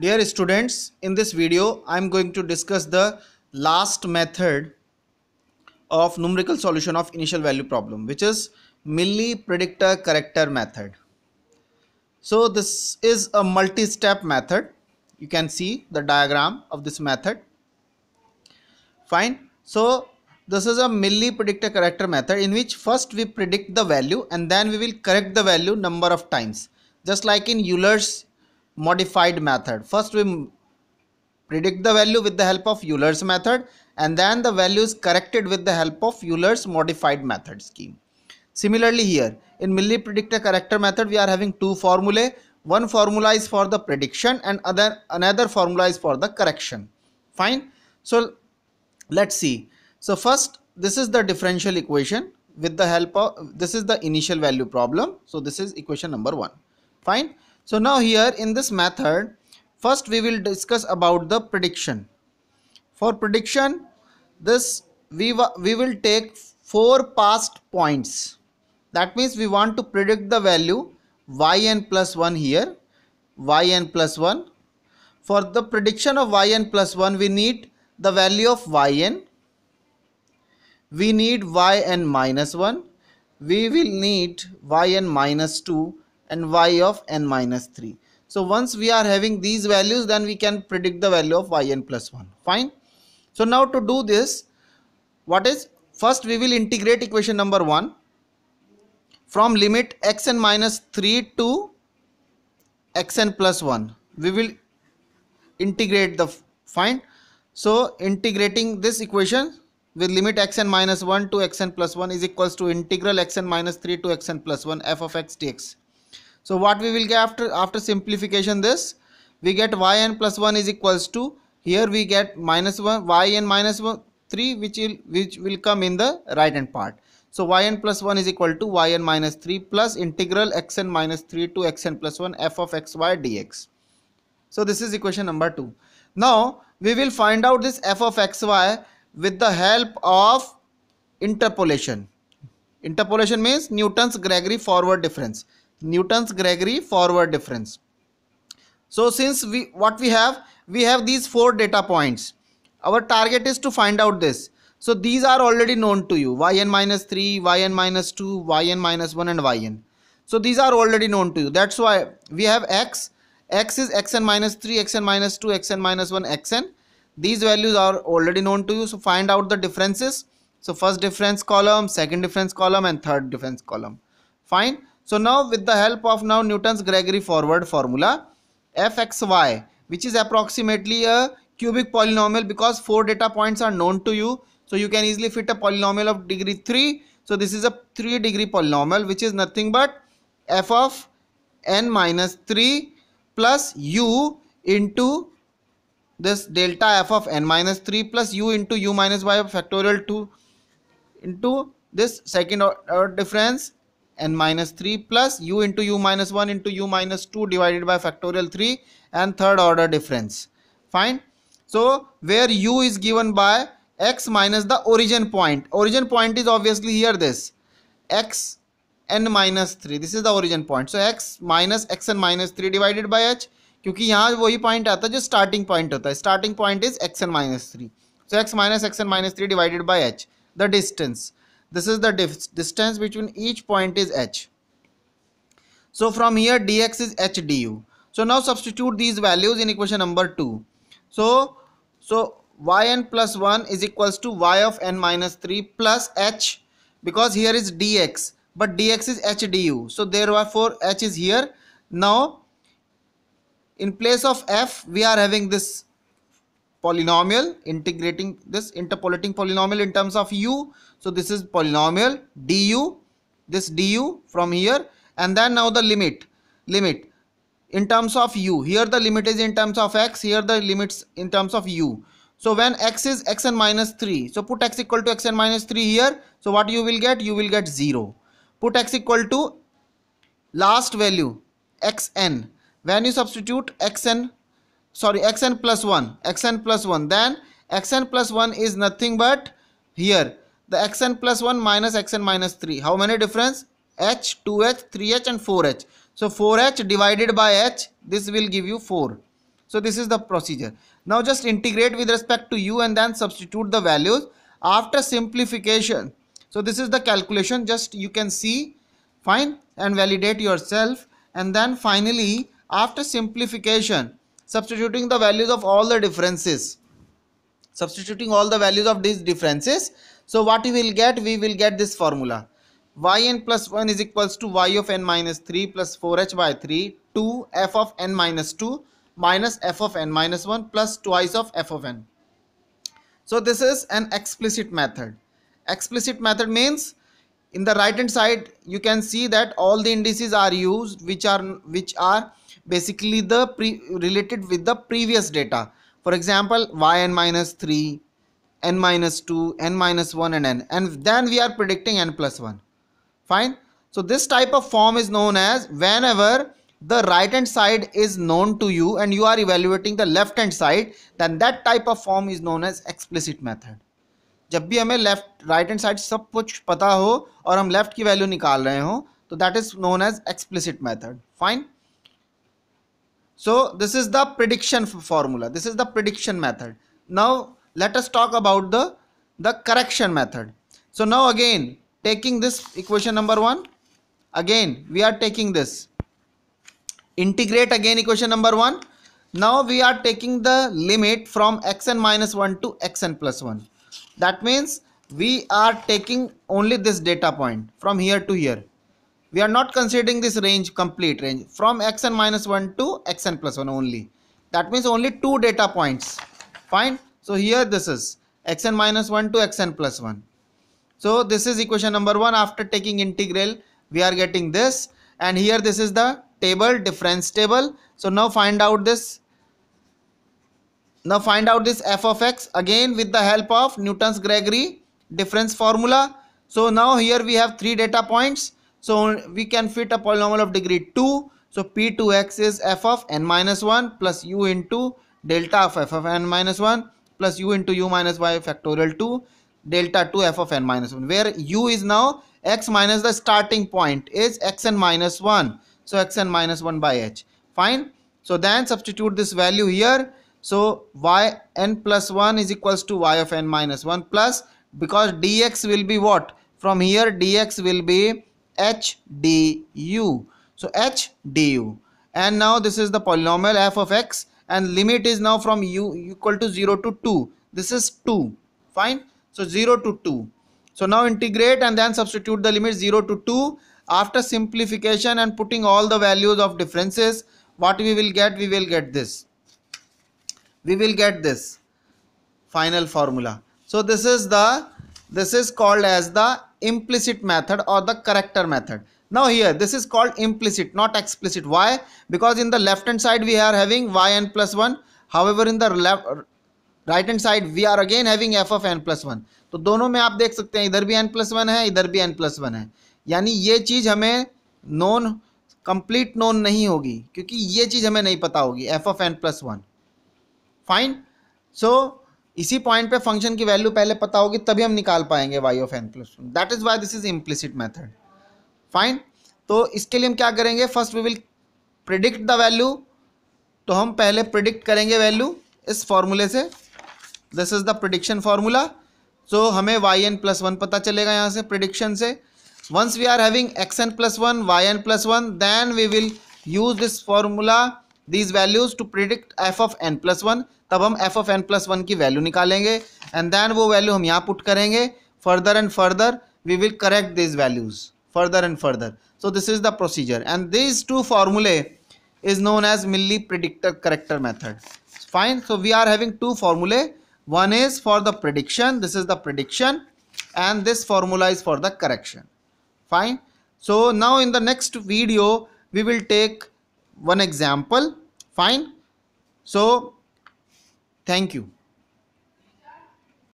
Dear students, in this video I am going to discuss the last method of numerical solution of initial value problem, which is Milli predictor corrector method. So this is a multi-step method. You can see the diagram of this method. Fine. So this is a Milli predictor corrector method in which first we predict the value and then we will correct the value number of times, just like in Euler's modified method. First we predict the value with the help of Euler's method and then the value is corrected with the help of Euler's modified method scheme. Similarly here in Milli predictor corrector method we are having two formulae. One formula is for the prediction and another formula is for the correction. Fine. So let's see. So first this is the differential equation with the help of, this is the initial value problem. So this is equation number 1. Fine. So now here in this method, first we will discuss about the prediction. For prediction, this we will take 4 past points. That means we want to predict the value yn plus 1 here, yn plus 1. For the prediction of yn plus 1, we need the value of yn, we need yn minus 1, we will need yn minus 2 and y of n minus 3. So once we are having these values, then we can predict the value of yn plus 1. Fine. So now to do this, what is, first we will integrate equation number 1 from limit xn minus 3 to xn plus 1. We will integrate the, fine. So integrating this equation with limit xn minus 1 to xn plus 1 is equals to integral xn minus 3 to xn plus 1 f of x dx. So what we will get after simplification, this we get yn plus 1 is equals to, here we get minus 1 yn minus 1 3 which will come in the right hand part. So yn plus 1 is equal to yn minus 3 plus integral xn minus 3 to xn plus 1 f of xy dx. So this is equation number 2. Now we will find out this f of xy with the help of interpolation. Interpolation means Newton's Gregory forward difference. Newton's Gregory forward difference. So since we have these 4 data points, our target is to find out this. So these are already known to you, yn minus 3, yn minus 2, yn minus 1 and yn. So these are already known to you. That's why we have x is xn minus 3, xn minus 2, xn minus 1, xn. These values are already known to you. So find out the differences. So first difference column, second difference column and third difference column. Fine. So now with the help of now Newton's Gregory forward formula, fxy, which is approximately a cubic polynomial because 4 data points are known to you. So you can easily fit a polynomial of degree 3. So this is a 3 degree polynomial which is nothing but f of n minus 3 plus u into this delta f of n minus 3 plus u into u minus y factorial 2 into this second order difference n minus 3 plus u into u minus 1 into u minus 2 divided by factorial 3 and third order difference. Fine. So where u is given by x minus the origin point. Origin point is obviously here this x n minus 3. This is the origin point. So x minus xn minus 3 divided by h. क्योंकि यहाँ वही point आता है जो starting point होता है. Starting point is xn minus 3. So x minus xn minus 3 divided by h. The distance. This is the distance between each point is h. So from here dx is h du. So now substitute these values in equation number 2. So yn plus 1 is equals to y of n minus 3 plus h, because here is dx but dx is h du. So therefore h is here. Now in place of f we are having this polynomial, integrating this interpolating polynomial in terms of u. So this is polynomial du, this du from here, and then now the limit in terms of u. Here the limit is in terms of x, here the limits in terms of u. So when x is xn minus 3, so put x equal to xn minus 3 here. So what you will get? You will get 0. Put x equal to last value xn. When you substitute xn plus 1, then xn plus 1 is nothing but here the xn plus 1 minus xn minus 3. How many difference? H, 2h, 3h and 4h. So 4h divided by h, this will give you 4. So this is the procedure. Now just integrate with respect to u and then substitute the values after simplification. So this is the calculation, just you can see, fine, and validate yourself. And then finally after simplification, substituting the values of all the differences, substituting all the values of these differences, so what we will get, we will get this formula: yn plus 1 is equals to y of n minus 3 plus 4h by 3 to f of n minus 2 minus f of n minus 1 plus twice of f of n. So this is an explicit method. Explicit method means in the right hand side you can see that all the indices are used which are basically the related with the previous data. For example, yn minus 3, n minus 2, n minus 1 and n, and then we are predicting n plus 1. Fine. So this type of form is known as, whenever the right hand side is known to you and you are evaluating the left hand side, then that type of form is known as explicit method. जब भी हमें left right hand side सब कुछ पता हो और हम left की वैल्यू निकाल रहे हो, तो that is known as explicit method. Fine. So this is the prediction formula. This is the prediction method. Now let us talk about the correction method. So now again taking this equation number 1, again we are taking this, integrate again equation number 1. Now we are taking the limit from xn minus 1 to xn plus 1. That means we are taking only this data point from here to here. We are not considering this range, complete range, from xn minus 1 to xn plus 1 only. That means only 2 data points. Fine. So here this is xn minus 1 to xn plus 1. So this is equation number 1. After taking integral, we are getting this. And here this is the table, difference table. So now find out this. Now find out this f of x again with the help of Newton's Gregory difference formula. So now here we have 3 data points. So we can fit a polynomial of degree 2. So p2x is f of n minus 1 plus u into delta of f of n minus 1 plus u into u minus y factorial 2 delta 2 f of n minus 1, where u is now x minus the starting point is xn minus 1. So xn minus 1 by h. Fine. So then substitute this value here. So y n plus 1 is equals to y of n minus 1 plus, because dx will be what? From here dx will be h du. So h du. And now this is the polynomial f of x, and limit is now from u equal to 0 to 2. This is 2. Fine. So 0 to 2. So now integrate and then substitute the limit 0 to 2. After simplification and putting all the values of differences, what we will get? We will get this. We will get this final formula. So this is called as the implicit method or the corrector method. Now here this is called implicit, not explicit. Why? Because in the left hand side we are having yn plus 1. However in the right hand side we are again having f of n plus 1. तो दोनों में आप देख सकते हैं इधर भी n plus 1 है, इधर भी n plus 1 है. यानी ये चीज हमें नोन, कंप्लीट नोन नहीं होगी, क्योंकि ये चीज हमें नहीं पता होगी f of n plus 1. Fine. सो इसी पॉइंट पे फंक्शन की वैल्यू पहले पता होगी तभी हम निकाल पाएंगे y of n plus 1. That is why this is implicit method. Fine. तो इसके लिए हम क्या करेंगे? First we will predict the value. तो हम पहले प्रिडिक्ट करेंगे वैल्यू इस फॉर्मूले से. This is the prediction formula. So हमें yn plus 1 पता चलेगा यहाँ से प्रिडिक्शन से. Once we are having xn plus 1 yn plus 1, then we will use this formula, these values to predict f of n plus 1. तब हम f of n plus 1 की value निकालेंगे एंड देन वो वैल्यू हम यहाँ put करेंगे. Further and further we will correct these values further and further. So this is the procedure, and these two formulae is known as Milli predictor corrector method. Fine. So we are having two formulae. One is for the prediction, this is the prediction, and this formula is for the correction. Fine. So now in the next video we will take one example. Fine. So thank you.